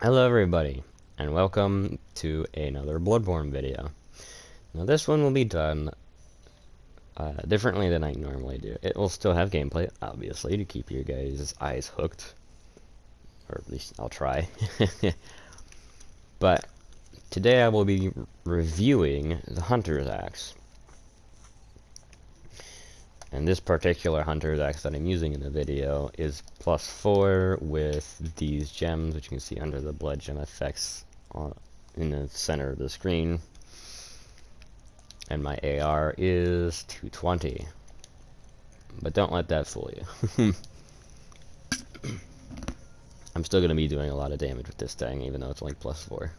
Hello everybody, and welcome to another Bloodborne video. Now this one will be done differently than I normally do. It will still have gameplay, obviously, to keep your guys' eyes hooked. Or at least I'll try. But today I will be reviewing the Hunter's Axe. And this particular Hunter's Axe that I'm using in the video is +4 with these gems, which you can see under the blood gem effects in the center of the screen. And my AR is 220. But don't let that fool you. I'm still going to be doing a lot of damage with this thing, even though it's only +4.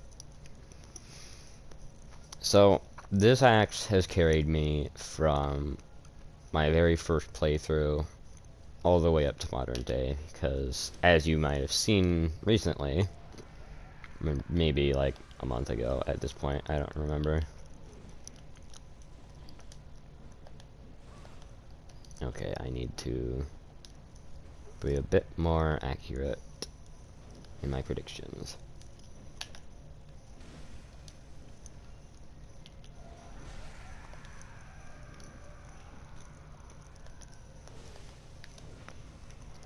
So, this axe has carried me from my very first playthrough all the way up to modern day, because as you might have seen recently, maybe like a month ago at this point, I don't remember. Okay, I need to be a bit more accurate in my predictions.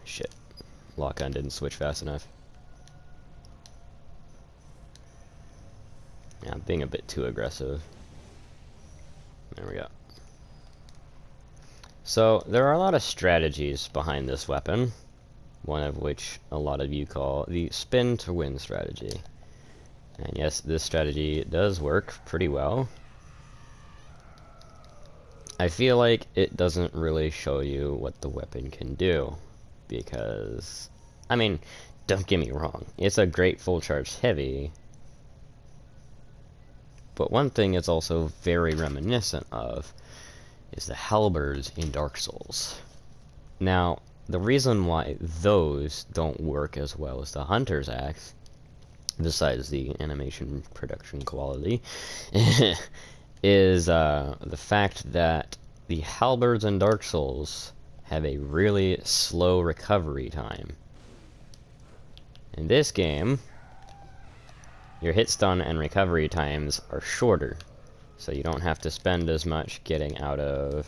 Shit. Lock-on didn't switch fast enough. Yeah, I'm being a bit too aggressive. There we go. So, there are a lot of strategies behind this weapon, one of which a lot of you call the spin to win strategy. And yes, this strategy does work pretty well. I feel like it doesn't really show you what the weapon can do, because, I mean, don't get me wrong, it's a great full charge heavy, but one thing it's also very reminiscent of is the halberds in Dark Souls. Now, the reason why those don't work as well as the Hunter's Axe, besides the animation production quality, is the fact that the halberds in Dark Souls have a really slow recovery time. In this game, your hit stun and recovery times are shorter, so you don't have to spend as much getting out of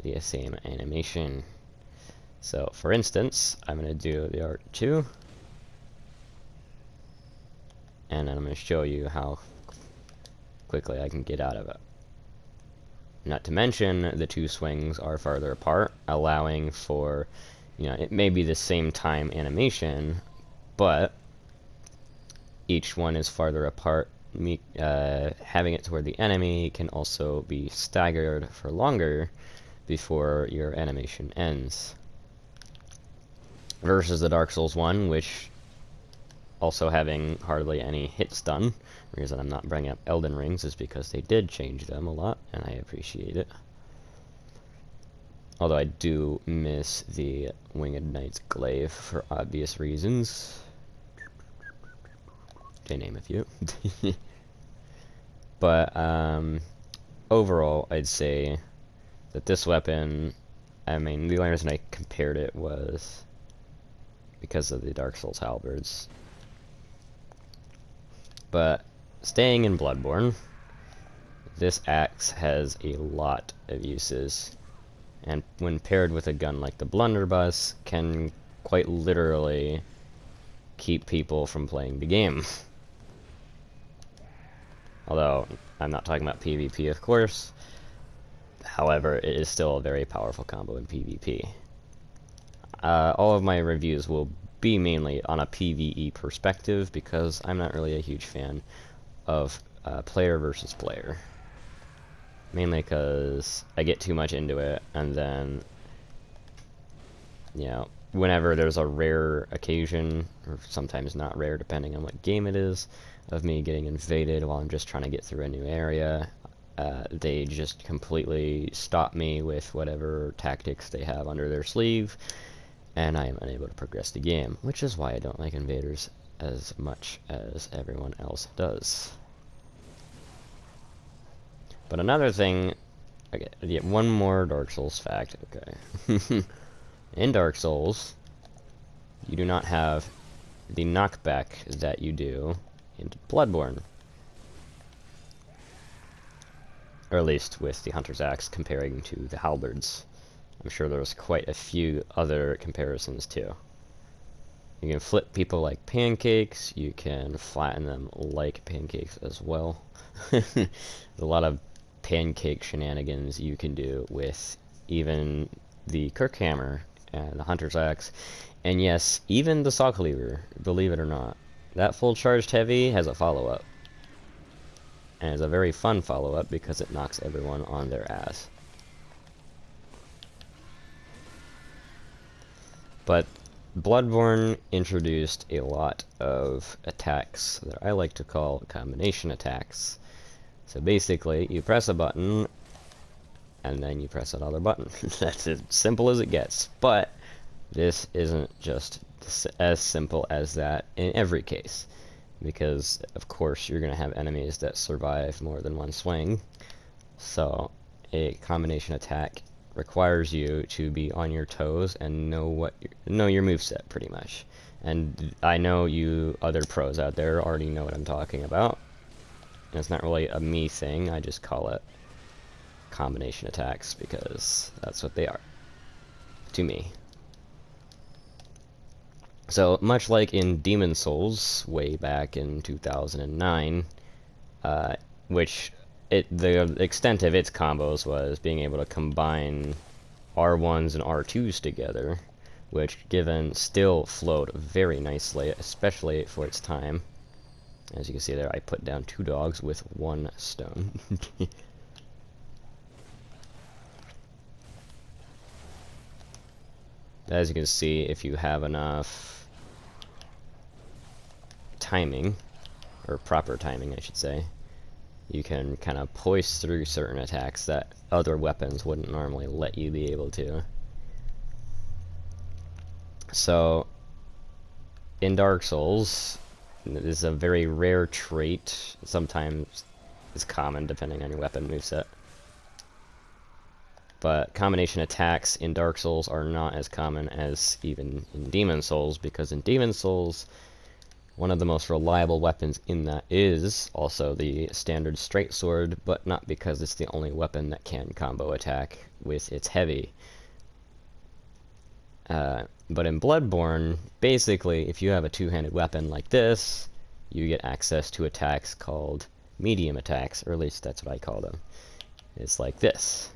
the same animation. So, for instance, I'm going to do the R2, and then I'm going to show you how quickly I can get out of it. Not to mention, the two swings are farther apart, allowing for, it may be the same time animation, but each one is farther apart. Having it to where the enemy can also be staggered for longer before your animation ends. Versus the Dark Souls one, which also having hardly any hit stun. The reason I'm not bringing up Elden Rings is because they did change them a lot, and I appreciate it. Although I do miss the Winged Knight's Glaive for obvious reasons. To name a few. But, overall, I'd say that this weapon, I mean, the only reason I compared it was because of the Dark Souls halberds. But, staying in Bloodborne, this axe has a lot of uses, and when paired with a gun like the blunderbuss, can quite literally keep people from playing the game. Although, I'm not talking about PvP, of course. However, it is still a very powerful combo in PvP. All of my reviews will be mainly on a PvE perspective, because I'm not really a huge fan of player versus player. Mainly because I get too much into it, and then, whenever there's a rare occasion, or sometimes not rare depending on what game it is, of me getting invaded while I'm just trying to get through a new area, they just completely stop me with whatever tactics they have under their sleeve, and I am unable to progress the game, which is why I don't like invaders as much as everyone else does. But another thing, okay, yeah, one more Dark Souls fact, okay. In Dark Souls, you do not have the knockback that you do in Bloodborne. Or at least with the Hunter's Axe comparing to the halberds. I'm sure there's quite a few other comparisons too. You can flip people like pancakes, you can flatten them like pancakes as well. There's a lot of pancake shenanigans you can do with even the Kirkhammer and the Hunter's Axe. And yes, even the Saw Cleaver, believe it or not. That full charged heavy has a follow-up. And it's a very fun follow-up because it knocks everyone on their ass. But Bloodborne introduced a lot of attacks that I like to call combination attacks. So basically, you press a button, and then you press another button. That's as simple as it gets. But this isn't just as simple as that in every case. Because, of course, you're going to have enemies that survive more than one swing. So, a combination attack requires you to be on your toes and know your moveset pretty much. And I know you other pros out there already know what I'm talking about. And it's not really a me thing, I just call it combination attacks because that's what they are to me. So much like in Demon Souls way back in 2009, which the extent of its combos was being able to combine R1s and R2s together, which given still flowed very nicely, especially for its time. As you can see there, I put down 2 dogs with 1 stone. As you can see, if you have enough timing, or proper timing I should say, you can kind of poise through certain attacks that other weapons wouldn't normally let you be able to. So, in Dark Souls, this is a very rare trait. Sometimes it's common depending on your weapon moveset. But combination attacks in Dark Souls are not as common as even in Demon Souls, because in Demon Souls, one of the most reliable weapons in that is also the standard straight sword, but not because it's the only weapon that can combo attack with its heavy. But in Bloodborne, basically, if you have a two-handed weapon like this, you get access to attacks called medium attacks, or at least that's what I call them. It's like this.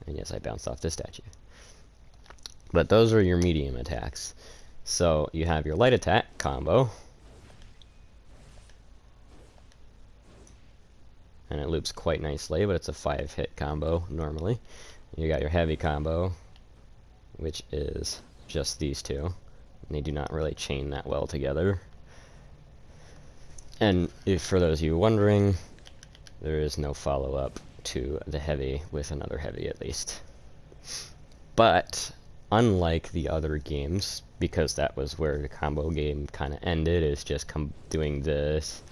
And yes, I bounced off this statue. But those are your medium attacks. So you have your light attack combo, and it loops quite nicely, but it's a 5-hit combo normally. You got your heavy combo, which is just these two. And they do not really chain that well together. And if, for those of you wondering, there is no follow-up to the heavy with another heavy at least. But unlike the other games, because that was where the combo game kind of ended, is just doing this,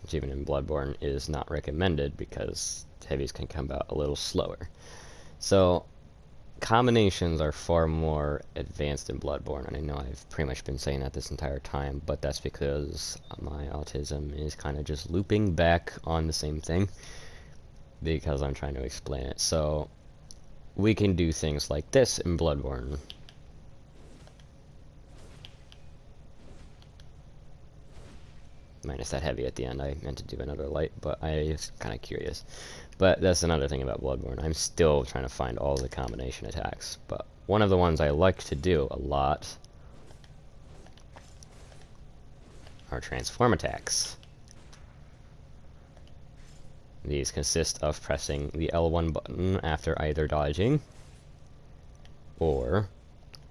which even in Bloodborne is not recommended because heavies can come out a little slower. So combinations are far more advanced in Bloodborne, and I know I've pretty much been saying that this entire time, but that's because my autism is kind of just looping back on the same thing because I'm trying to explain it. So we can do things like this in Bloodborne. Minus that heavy at the end. I meant to do another light, but I was kind of curious. But that's another thing about Bloodborne. I'm still trying to find all the combination attacks. But one of the ones I like to do a lot are transform attacks. These consist of pressing the L1 button after either dodging or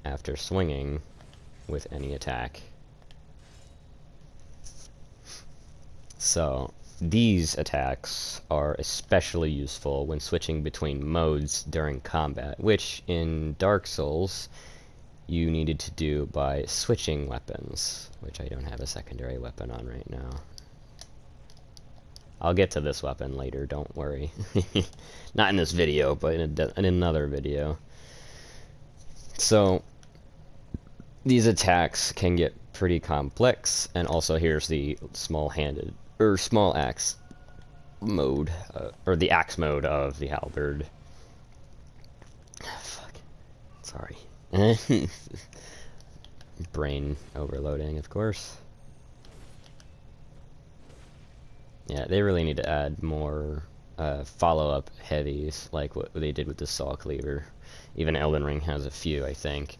after swinging with any attack. So these attacks are especially useful when switching between modes during combat, which in Dark Souls you needed to do by switching weapons, which I don't have a secondary weapon on right now. I'll get to this weapon later, don't worry. Not in this video, but in another video. So these attacks can get pretty complex, and also here's the small-handed or small axe mode, or the axe mode of the halberd. Fuck. Sorry. Brain overloading, of course. Yeah, they really need to add more follow-up heavies, like what they did with the Saw Cleaver. Even Elden Ring has a few, I think.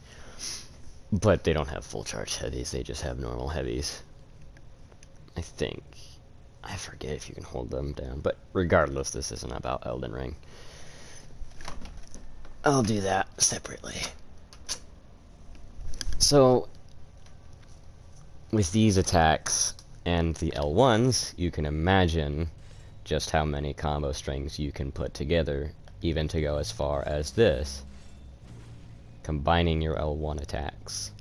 But they don't have full charge heavies, they just have normal heavies. I think. I forget if you can hold them down, but regardless, this isn't about Elden Ring. I'll do that separately. So, with these attacks and the L1s, you can imagine just how many combo strings you can put together, even to go as far as this. Combining your L1 attacks.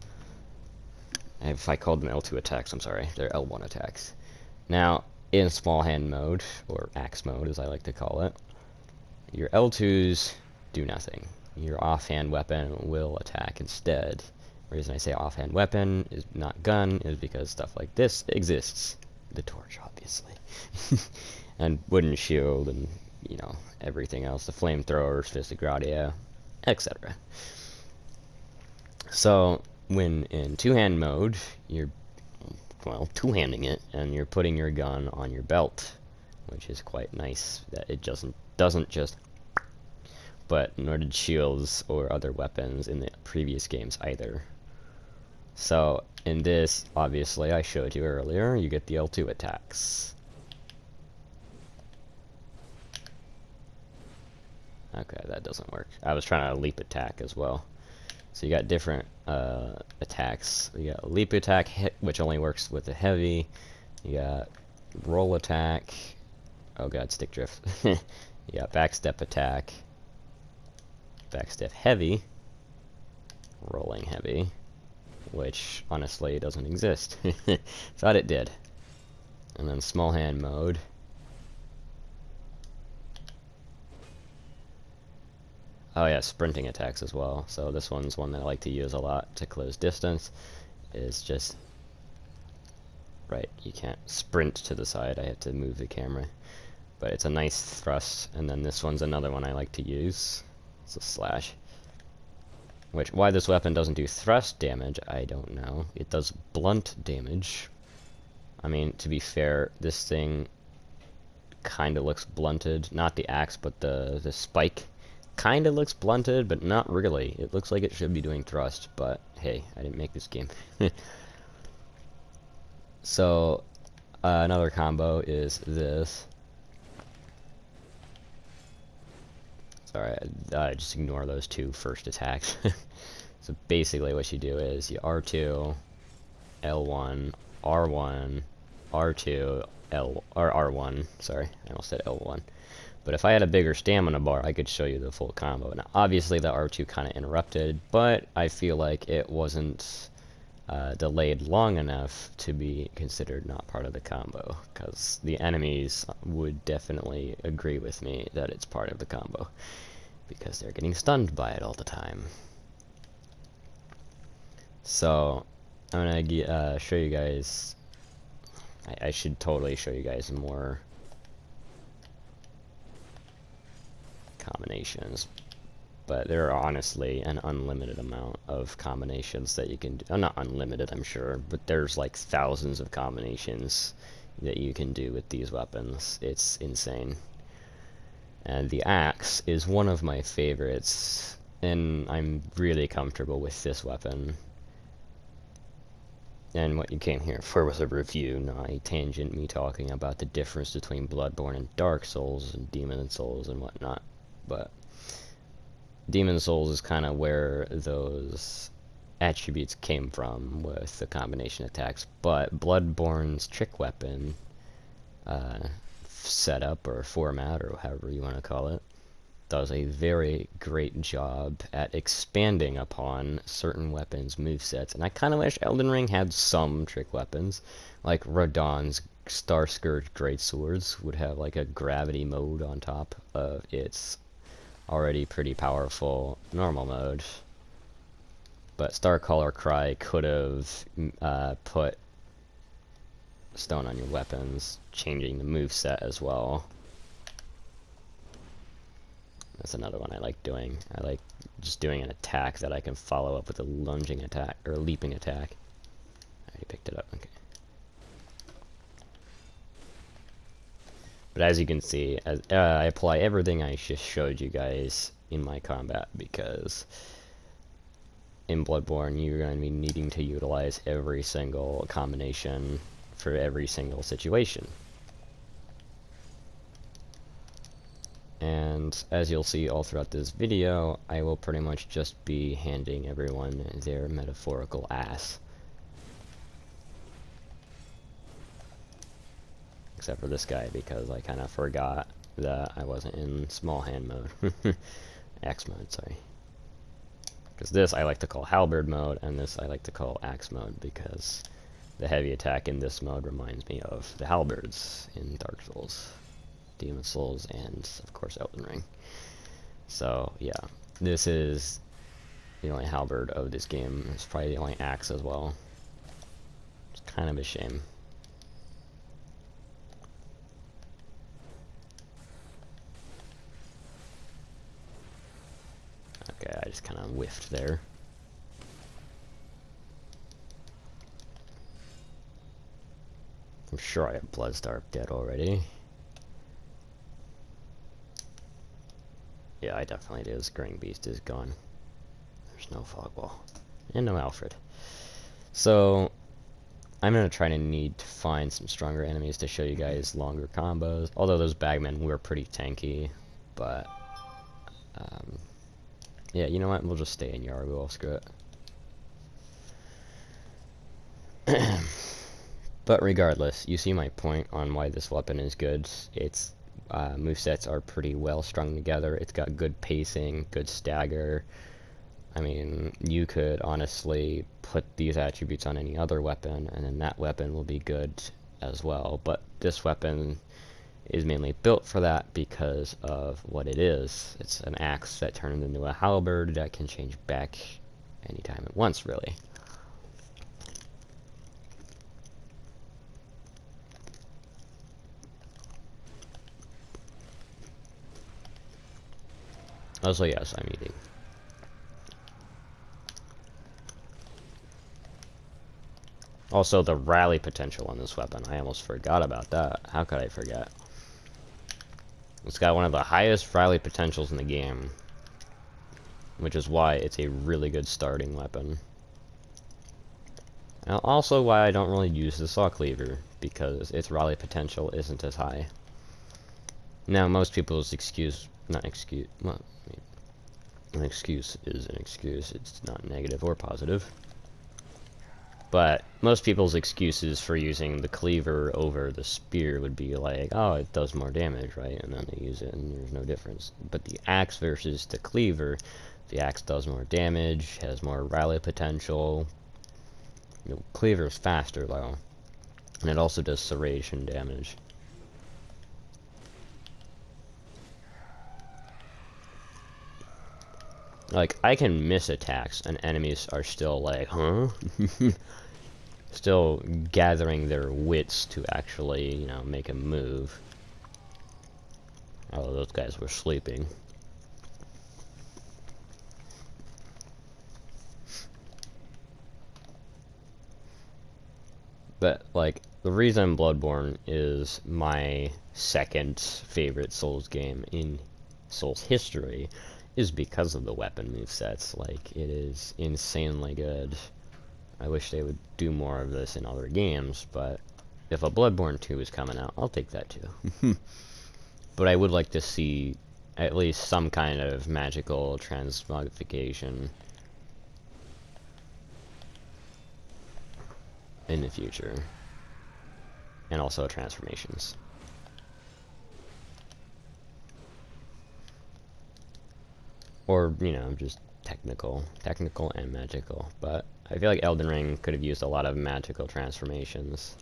If I called them L2 attacks, I'm sorry, they're L1 attacks. Now, in small hand mode, or axe mode as I like to call it, your L2s do nothing. Your offhand weapon will attack instead. The reason I say offhand weapon is not gun is because stuff like this exists. The torch, obviously. And wooden shield and, you know, everything else. The flamethrowers, fisted Gradia, etc. So, when in two-hand mode, you're, well, two-handing it, and you're putting your gun on your belt, which is quite nice that it doesn't just, but nor did shields or other weapons in the previous games either. So, in this, obviously, I showed you earlier, you get the L2 attacks. Okay, that doesn't work. I was trying to leap attack as well. So you got different attacks. You got leap attack, which only works with the heavy. You got roll attack. Oh god, stick drift. You got backstep attack. Backstep heavy. Rolling heavy. Which, honestly, doesn't exist. Thought it did. And then small hand mode. Oh yeah, sprinting attacks as well. So this one's one that I like to use a lot to close distance. Is just... Right, you can't sprint to the side, I have to move the camera. But it's a nice thrust, and then this one's another one I like to use. It's a slash. Which, why this weapon doesn't do thrust damage, I don't know. It does blunt damage. I mean, to be fair, this thing kinda looks blunted. Not the axe, but the spike. Kinda looks blunted, but not really. It looks like it should be doing thrust, but hey, I didn't make this game. So, another combo is this. Sorry, I just ignore those two first attacks. So basically what you do is you R2, L1, R1, R2, L, or R1, sorry, I almost said L1. But if I had a bigger stamina bar, I could show you the full combo. Now, obviously the R2 kind of interrupted, but I feel like it wasn't delayed long enough to be considered not part of the combo, because the enemies would definitely agree with me that it's part of the combo, because they're getting stunned by it all the time. So, I'm gonna show you guys, I should totally show you guys more combinations, but there are honestly an unlimited amount of combinations that you can do. Not unlimited, I'm sure, but there's like thousands of combinations that you can do with these weapons. It's insane. And the axe is one of my favorites, and I'm really comfortable with this weapon. And what you came here for was a review, not a tangent, me talking about the difference between Bloodborne and Dark Souls and Demon Souls and whatnot. But Demon Souls is kind of where those attributes came from with the combination attacks, but Bloodborne's trick weapon setup or format, or however you want to call it, does a very great job at expanding upon certain weapons' movesets. And I kind of wish Elden Ring had some trick weapons, like Radon's Star Scourge Greatswords would have like a gravity mode on top of its already pretty powerful normal mode. But Starcaller Cry could have put stone on your weapons, changing the move set as well. That's another one I like doing. I like just doing an attack that I can follow up with a lunging attack, or a leaping attack. I already picked it up, okay. But as you can see, as I apply everything I just showed you guys in my combat, because in Bloodborne you're going to be needing to utilize every single combination for every single situation. And as you'll see all throughout this video, I will pretty much just be handing everyone their metaphorical ass. Except for this guy, because I kind of forgot that I wasn't in small hand mode. Axe mode, sorry. Because this I like to call halberd mode, and this I like to call axe mode, because the heavy attack in this mode reminds me of the halberds in Dark Souls, Demon Souls, and of course Elden Ring. So yeah, this is the only halberd of this game. It's probably the only axe as well. It's kind of a shame. Okay, I just kind of whiffed there. I'm sure I have Bloodstarp dead already. Yeah, I definitely do. This Graying Beast is gone. There's no Fogball. And no Alfred. So, I'm going to try to need to find some stronger enemies to show you guys longer combos. Although those bagmen were pretty tanky. But, yeah, you know what? We'll just stay in Yargul. Screw it. But regardless, you see my point on why this weapon is good. Its movesets are pretty well strung together. It's got good pacing, good stagger. I mean, you could honestly put these attributes on any other weapon, and then that weapon will be good as well. But this weapon is mainly built for that because of what it is. It's an axe that turns into a halberd that can change back anytime it wants, really. Also, yes, I'm eating. Also, the rally potential on this weapon. I almost forgot about that. How could I forget? It's got one of the highest rally potentials in the game, which is why it's a really good starting weapon. And also why I don't really use the Saw Cleaver, because its rally potential isn't as high. Now, most people's well, an excuse is an excuse. It's not negative or positive. But most people's excuses for using the cleaver over the spear would be like, oh, it does more damage, right? And then they use it and there's no difference. But the axe versus the cleaver, the axe does more damage, has more rally potential. The cleaver is faster though. And it also does serration damage. Like, I can miss attacks and enemies are still like, huh? Still gathering their wits to actually, you know, make a move. Oh, those guys were sleeping. But, like, the reason Bloodborne is my second favorite Souls game in Souls history is because of the weapon movesets. Like, it is insanely good. I wish they would do more of this in other games, but if a Bloodborne 2 is coming out, I'll take that too. But I would like to see at least some kind of magical transmogrification in the future. And also transformations. Or, you know, just technical and magical. But I feel like Elden Ring could have used a lot of magical transformations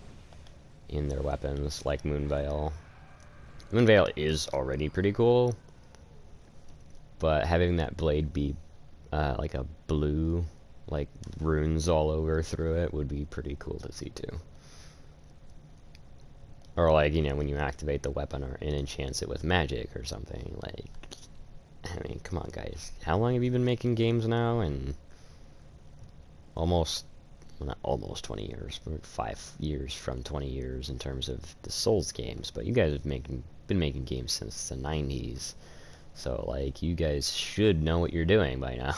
in their weapons, like Moonveil. Moonveil is already pretty cool, but having that blade be like a blue like runes all over through it would be pretty cool to see too. Or like, you know, when you activate the weapon or and enchants it with magic or something. Like, I mean, come on guys. How long have you been making games now? And almost, well, not almost 20 years, but 5 years from 20 years in terms of the Souls games. But you guys have been making games since the 90s. So, like, you guys should know what you're doing by now.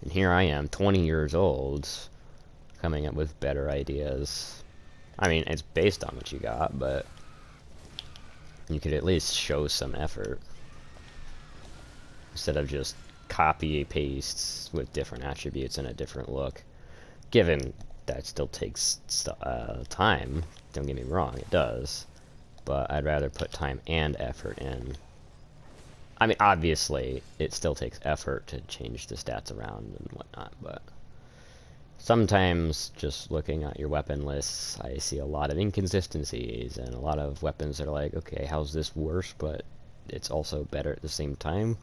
And here I am, 20 years old, coming up with better ideas. I mean, it's based on what you got, but you could at least show some effort. Instead of just copy pastes with different attributes and a different look. Given that still takes time, don't get me wrong, it does. But I'd rather put time and effort in. I mean, obviously, it still takes effort to change the stats around and whatnot, but sometimes just looking at your weapon lists, I see a lot of inconsistencies and a lot of weapons that are like, okay, how's this worse, but it's also better at the same time.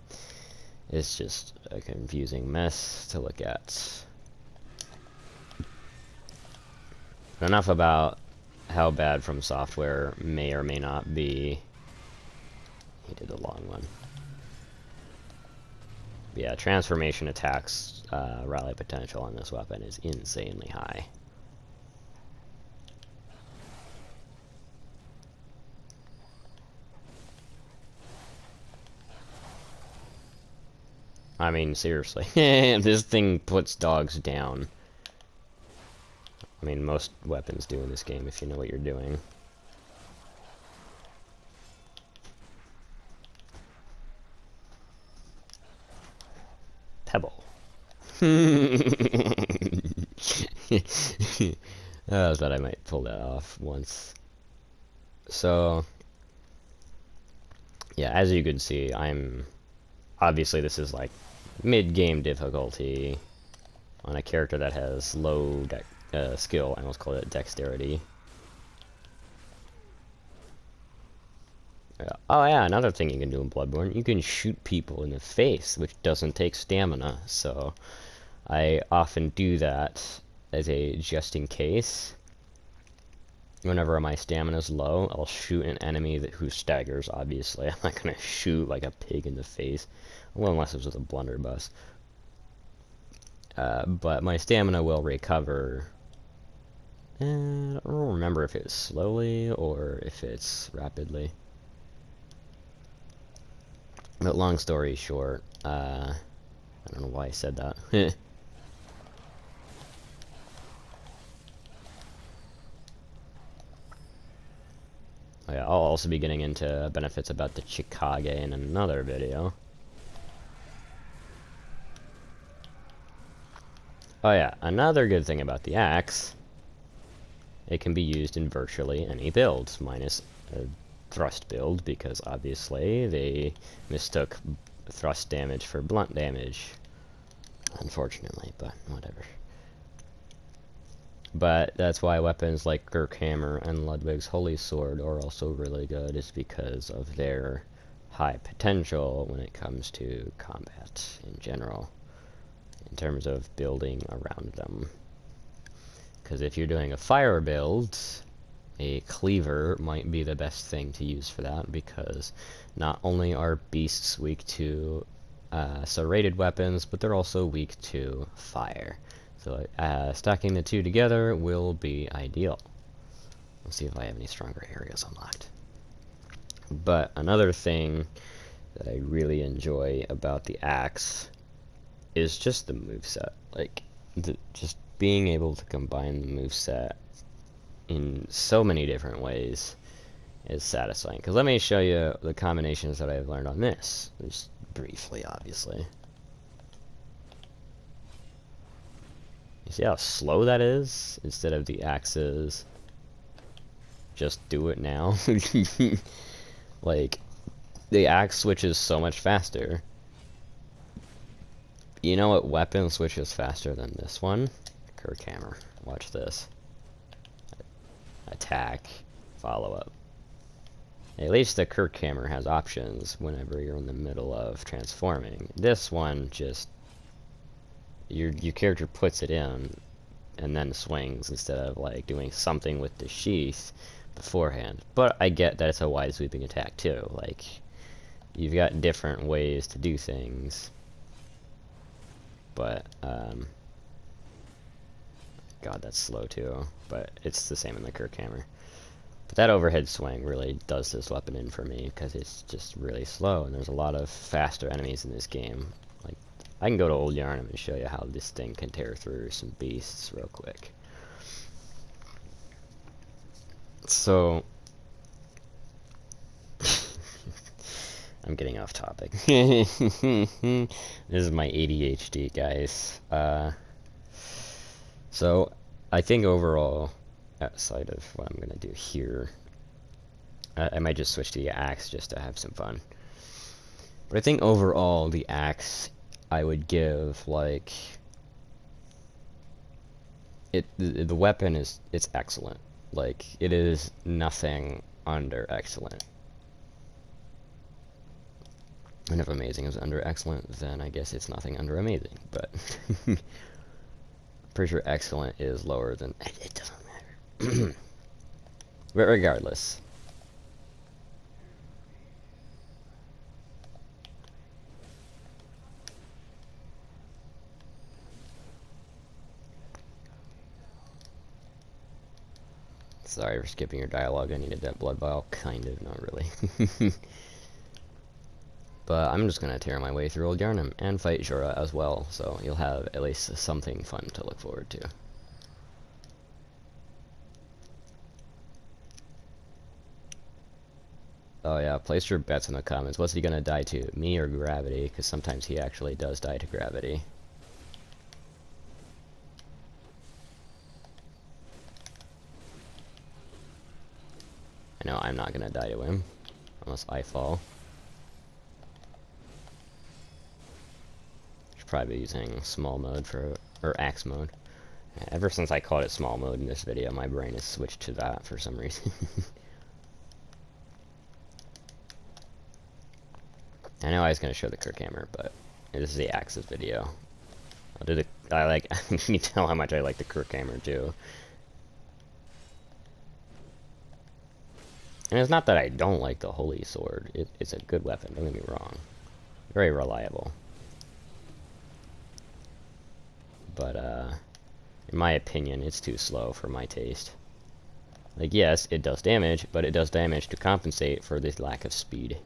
It's just a confusing mess to look at. But enough about how bad From Software may or may not be. He did a long one. Yeah, transformation attacks rally potential on this weapon is insanely high. I mean, seriously. This thing puts dogs down. I mean, most weapons do in this game if you know what you're doing. Pebble. I thought I might pull that off once. So, yeah, as you can see, obviously this is like mid-game difficulty on a character that has low skill. I almost call it dexterity. Oh yeah, another thing you can do in Bloodborne, you can shoot people in the face, which doesn't take stamina, so I often do that as a just in case. Whenever my stamina's low, I'll shoot an enemy who staggers, obviously. I'm not gonna shoot like a pig in the face, well, unless it was with a blunderbuss. But my stamina will recover. And I don't remember if it's slowly or if it's rapidly. But long story short, I don't know why I said that. Oh yeah, I'll also be getting into benefits about the Chikage in another video. Oh yeah, another good thing about the axe, it can be used in virtually any build, minus a thrust build, because obviously they mistook thrust damage for blunt damage. Unfortunately, but whatever. But that's why weapons like Gurkhammer and Ludwig's Holy Sword are also really good, is because of their high potential when it comes to combat in general, in terms of building around them. Because if you're doing a fire build, a cleaver might be the best thing to use for that, because not only are beasts weak to serrated weapons, but they're also weak to fire. So stacking the two together will be ideal. Let's see if I have any stronger areas unlocked. But another thing that I really enjoy about the axe is just the moveset. Like, just being able to combine the moveset in so many different ways is satisfying. Because let me show you the combinations that I've learned on this, just briefly, obviously. You see how slow that is? Instead of the axes, just do it now. Like, the axe switches so much faster. You know what weapon switches faster than this one? Gurkhammer. Watch this. Attack, follow up. At least the Gurkhammer has options whenever you're in the middle of transforming. This one just your character puts it in and then swings instead of like doing something with the sheath beforehand. But I get that it's a wide sweeping attack too. Like, you've got different ways to do things. But God, that's slow too. But it's the same in the Kirk hammer. But that overhead swing really does this weapon in for me because it's just really slow, and there's a lot of faster enemies in this game. Like, I can go to Old Yarnum and show you how this thing can tear through some beasts real quick. So, I'm getting off topic. This is my ADHD, guys. So, I think overall, outside of what I'm gonna do here, I might just switch to the axe just to have some fun. But I think overall, the axe, I would give, like, the weapon it's excellent. Like, it is nothing under excellent. And if amazing is under excellent, then I guess it's nothing under amazing. But pretty sure excellent is lower than, it doesn't matter. But regardless. Sorry for skipping your dialogue. I needed that blood vial. Kind of, not really. But I'm just gonna tear my way through Old Yarnum and fight Jura as well, so you'll have at least something fun to look forward to. Oh yeah, place your bets in the comments. What's he gonna die to? Me or gravity? Because sometimes he actually does die to gravity. I know I'm not gonna die to him, unless I fall. Should probably be using small mode or axe mode. Ever since I called it small mode in this video, my brain has switched to that for some reason. I know I was gonna show the Kirk hammer, but this is the axes video. I'll do the. You can tell how much I like the Kirk hammer too. And it's not that I don't like the Holy Sword. It's a good weapon, don't get me wrong. Very reliable. But, in my opinion, it's too slow for my taste. Like, yes, it does damage, but it does damage to compensate for this lack of speed.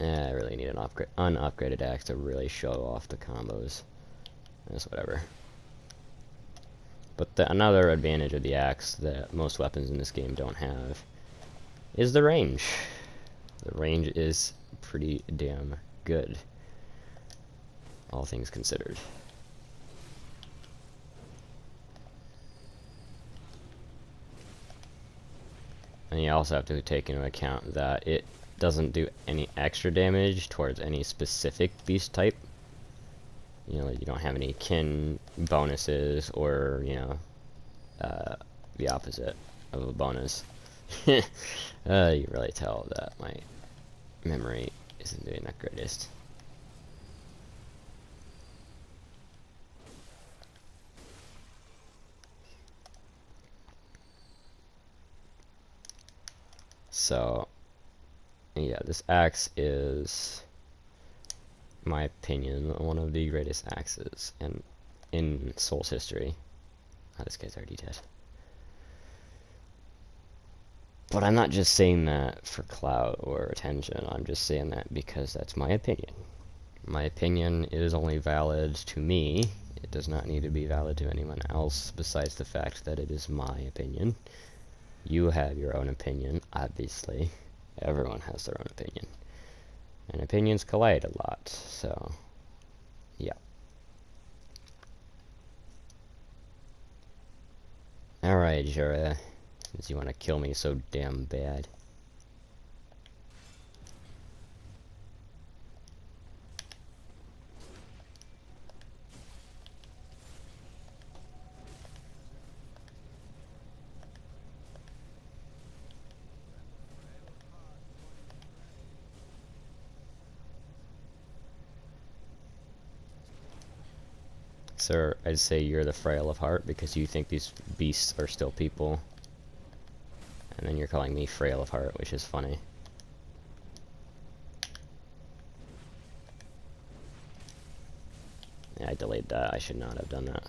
I really need an unupgraded axe to really show off the combos. That's whatever. But another advantage of the axe that most weapons in this game don't have is the range. The range is pretty damn good, all things considered. And you also have to take into account that it doesn't do any extra damage towards any specific beast type. You know, you don't have any kin bonuses or, you know, the opposite of a bonus. You really tell that my memory isn't doing that greatest. So, yeah, this axe is, in my opinion, one of the greatest axes in Soul's history. Oh, this guy's already dead. But I'm not just saying that for clout or attention. I'm just saying that because that's my opinion. My opinion is only valid to me. It does not need to be valid to anyone else besides the fact that it is my opinion. You have your own opinion, obviously. Everyone has their own opinion. And opinions collide a lot, so yeah. Alright, Jura, since you want to kill me so damn bad. So I'd say you're the frail of heart because you think these beasts are still people. And then you're calling me frail of heart, which is funny. Yeah, I delayed that. I should not have done that.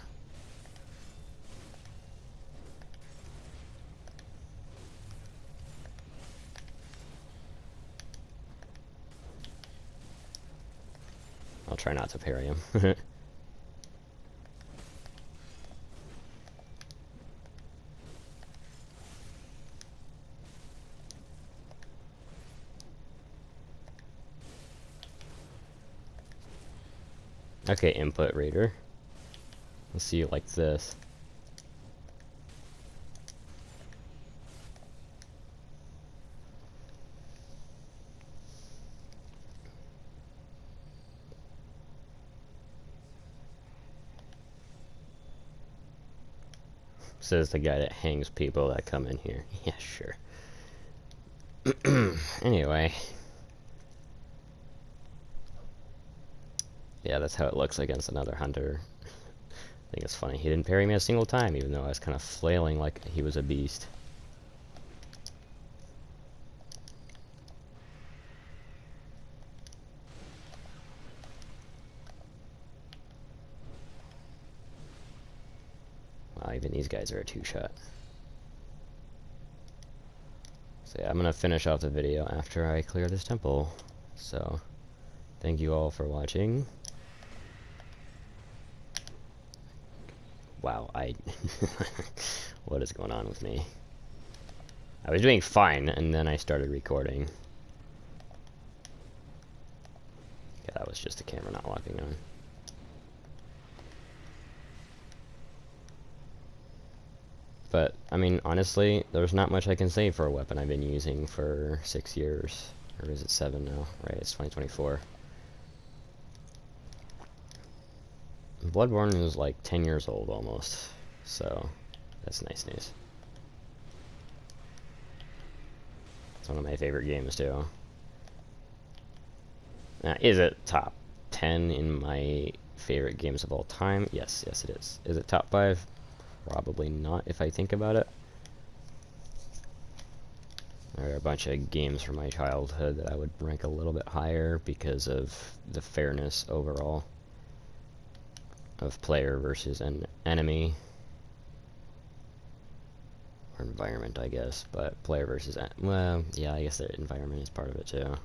I'll try not to parry him. Okay, input reader. Let's see it like this. Says the guy that hangs people that come in here. Yeah, sure. Anyway. Yeah, that's how it looks against another hunter. I think it's funny. He didn't parry me a single time, even though I was kind of flailing like he was a beast. Wow, even these guys are a two-shot. So yeah, I'm gonna finish off the video after I clear this temple. So, thank you all for watching. Wow, what is going on with me? I was doing fine, and then I started recording. Yeah, that was just the camera not locking on. But, I mean, honestly, there's not much I can say for a weapon I've been using for 6 years. Or is it 7 now? Right, it's 2024. Bloodborne is like 10 years old almost. So, that's nice news. It's one of my favorite games, too. Now, is it top 10 in my favorite games of all time? Yes, yes it is. Is it top 5? Probably not, if I think about it. There are a bunch of games from my childhood that I would rank a little bit higher because of the fairness overall of player versus an enemy. Or environment, I guess, but player versus... well, yeah, I guess the environment is part of it, too.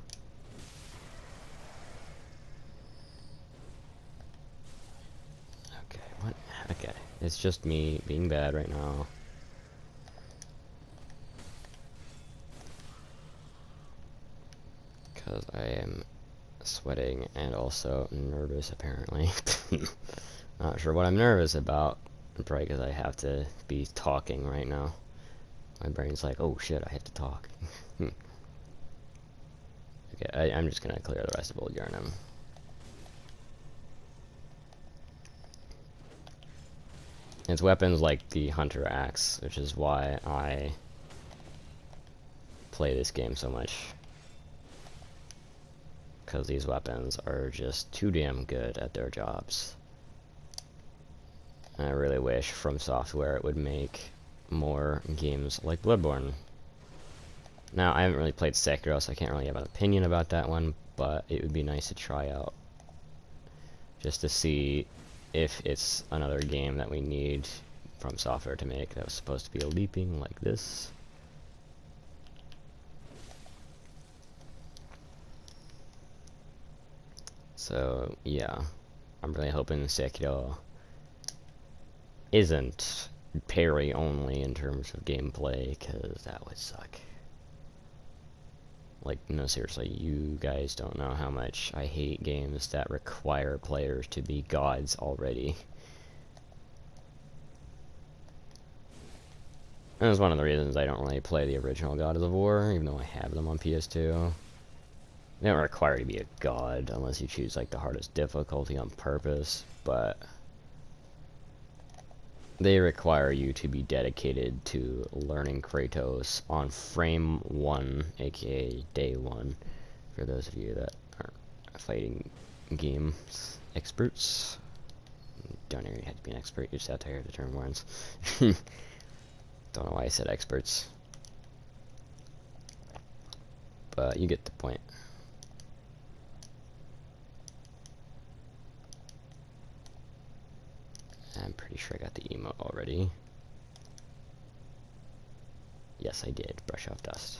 Okay, what? Okay, it's just me being bad right now. Because I am sweating and also nervous, apparently. Not sure what I'm nervous about. Probably because I have to be talking right now. My brain's like, oh shit, I have to talk. Okay, I'm just gonna clear the rest of Old Yarnum. It's weapons like the Hunter Axe, which is why I play this game so much. Because these weapons are just too damn good at their jobs. And I really wish From Software would make more games like Bloodborne. Now, I haven't really played Sekiro, so I can't really have an opinion about that one, but it would be nice to try out. Just to see if it's another game that we need From Software to make that was supposed to be a leaping like this. So, yeah. I'm really hoping Sekiro isn't parry only in terms of gameplay, because that would suck. Like, no, seriously, you guys don't know how much I hate games that require players to be gods already. And that's one of the reasons I don't really play the original God of War, even though I have them on PS2. They don't require you to be a god unless you choose like the hardest difficulty on purpose, but they require you to be dedicated to learning Kratos on frame 1, aka day 1, for those of you that aren't fighting games experts. don't even have to be an expert, you just have to hear the term once. Don't know why I said experts. But you get the point. I'm pretty sure I got the emote already. Yes, I did. Brush off dust.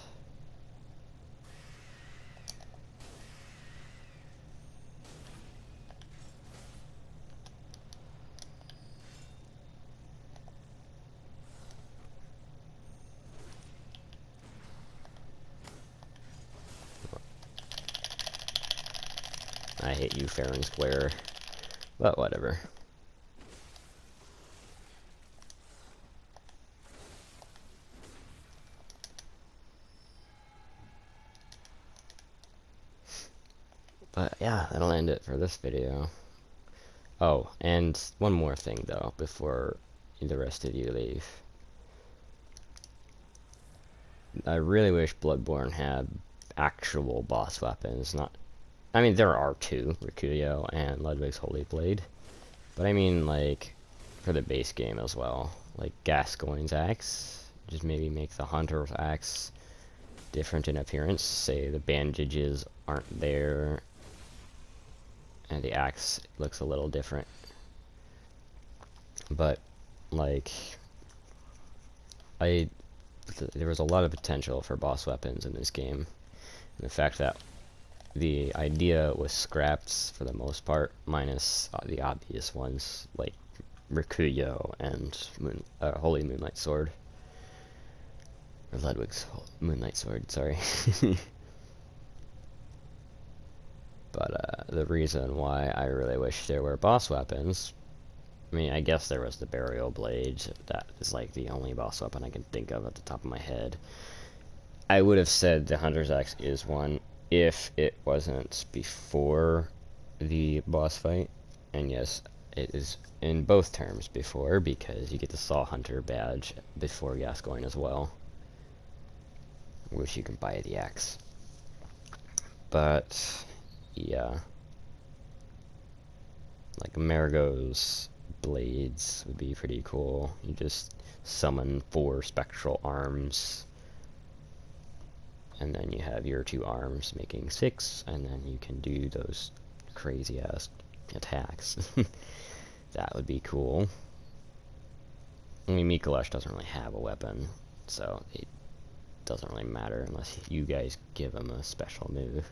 I hate you, fair and square. But whatever. But yeah, that'll end it for this video. Oh, and one more thing though, before the rest of you leave. I really wish Bloodborne had actual boss weapons, not... I mean, there are two, Rikuyo and Ludwig's Holy Blade. But I mean, like, for the base game as well. Like, Gascoigne's axe. Just maybe make the Hunter's axe different in appearance. Say the bandages aren't there, and the axe looks a little different. But, like, there was a lot of potential for boss weapons in this game. And the fact that the idea was scrapped for the most part, minus the obvious ones, like Rikuyo and Holy Moonlight Sword. Or Ludwig's Moonlight Sword, sorry. But the reason why I really wish there were boss weapons, I mean, I guess there was the Burial Blade. That is like the only boss weapon I can think of at the top of my head. I would have said the Hunter's Axe is one if it wasn't before the boss fight. And yes, it is in both terms before, because you get the Saw Hunter badge before Gascoigne as well, which you can buy the axe. But yeah, like Marigo's blades would be pretty cool. You just summon 4 spectral arms, and then you have your 2 arms making 6, and then you can do those crazy ass attacks. That would be cool. I mean, Mikolash doesn't really have a weapon, so it doesn't really matter unless you guys give him a special move.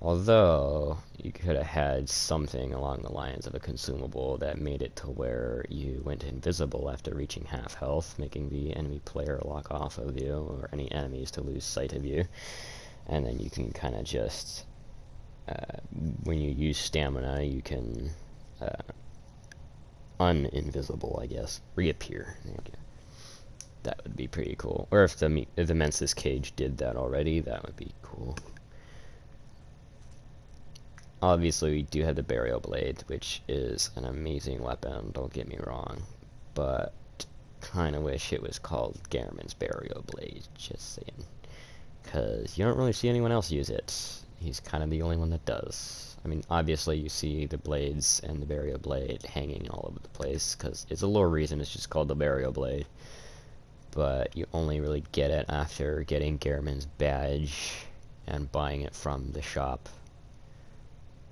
Although, you could have had something along the lines of a consumable that made it to where you went invisible after reaching half health, making the enemy player lock off of you, or any enemies to lose sight of you. And then you can kind of just, when you use stamina, you can uninvisible, I guess, reappear. That would be pretty cool. Or if the Mensis Cage did that already, that would be cool. Obviously, we do have the Burial Blade, which is an amazing weapon, don't get me wrong. But, kind of wish it was called Gehrman's Burial Blade, just saying. Because you don't really see anyone else use it. He's kind of the only one that does. I mean, obviously you see the blades and the Burial Blade hanging all over the place, because it's a lore reason it's just called the Burial Blade. But you only really get it after getting Gehrman's badge and buying it from the shop.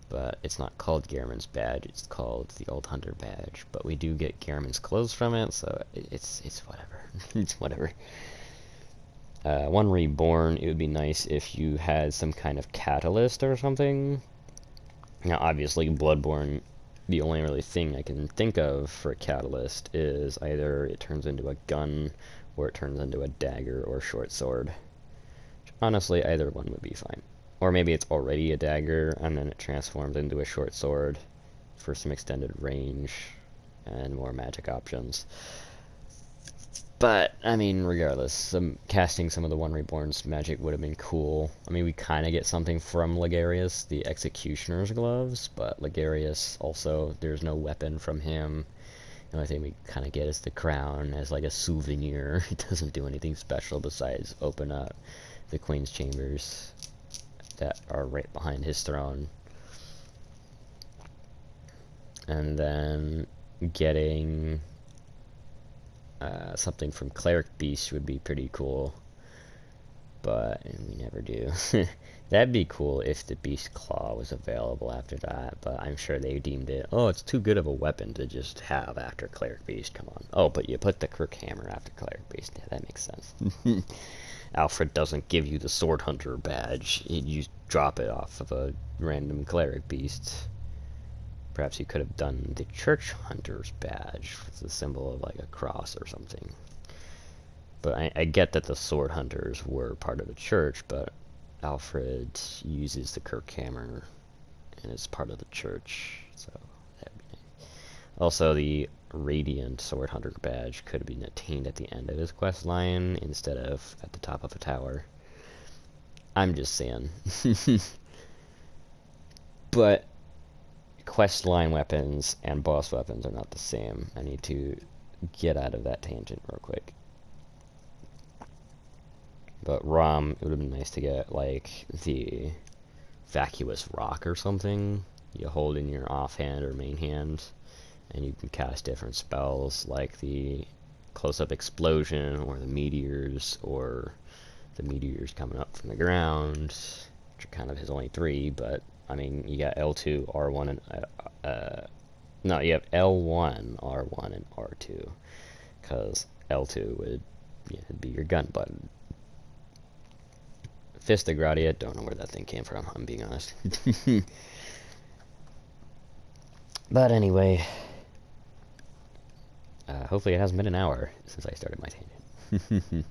But it's not called Gehrman's badge, it's called the Old Hunter badge. But we do get Gehrman's clothes from it, so it's whatever. It's whatever. One Reborn, it would be nice if you had some kind of catalyst or something. Now, obviously, Bloodborne, the only really thing I can think of for a catalyst is either it turns into a gun, or it turns into a dagger or short sword. Honestly, either one would be fine. Or maybe it's already a dagger, and then it transforms into a short sword for some extended range and more magic options. But, I mean, regardless, casting some of the One Reborn's magic would have been cool. I mean, we kind of get something from Ligarius, the Executioner's Gloves, but Ligarius also, there's no weapon from him. The only thing we kind of get is the crown as like a souvenir. It doesn't do anything special besides open up the Queen's Chambers that are right behind his throne. And then getting something from Cleric Beast would be pretty cool. But we never do. That'd be cool if the Beast Claw was available after that, but I'm sure they deemed it, oh, it's too good of a weapon to just have after Cleric Beast, come on. Oh, but you put the Crook Hammer after Cleric Beast, yeah, that makes sense. Alfred doesn't give you the Sword Hunter badge, you drop it off of a random Cleric Beast. Perhaps you could have done the Church Hunter's badge, with the symbol of like a cross or something. But I get that the Sword Hunters were part of the church, but Alfred uses the Kirk Hammer and is part of the church, so that'd be nice. Also, the Radiant Sword Hunter badge could have been attained at the end of his quest line instead of at the top of a tower. I'm just saying. But quest line weapons and boss weapons are not the same. I need to get out of that tangent real quick. But ROM, it would have been nice to get, like, the Vacuous Rock or something. You hold in your offhand or main hand, and you can cast different spells, like the Close-Up Explosion, or the Meteors, or the Meteors coming up from the ground, which are kind of his only three, but, I mean, you got L2, R1, and, no, you have L1, R1, and R2, because L2 would be your gun button. Fist of Gradia, don't know where that thing came from, I'm being honest. But anyway, hopefully it hasn't been an hour since I started my tangent.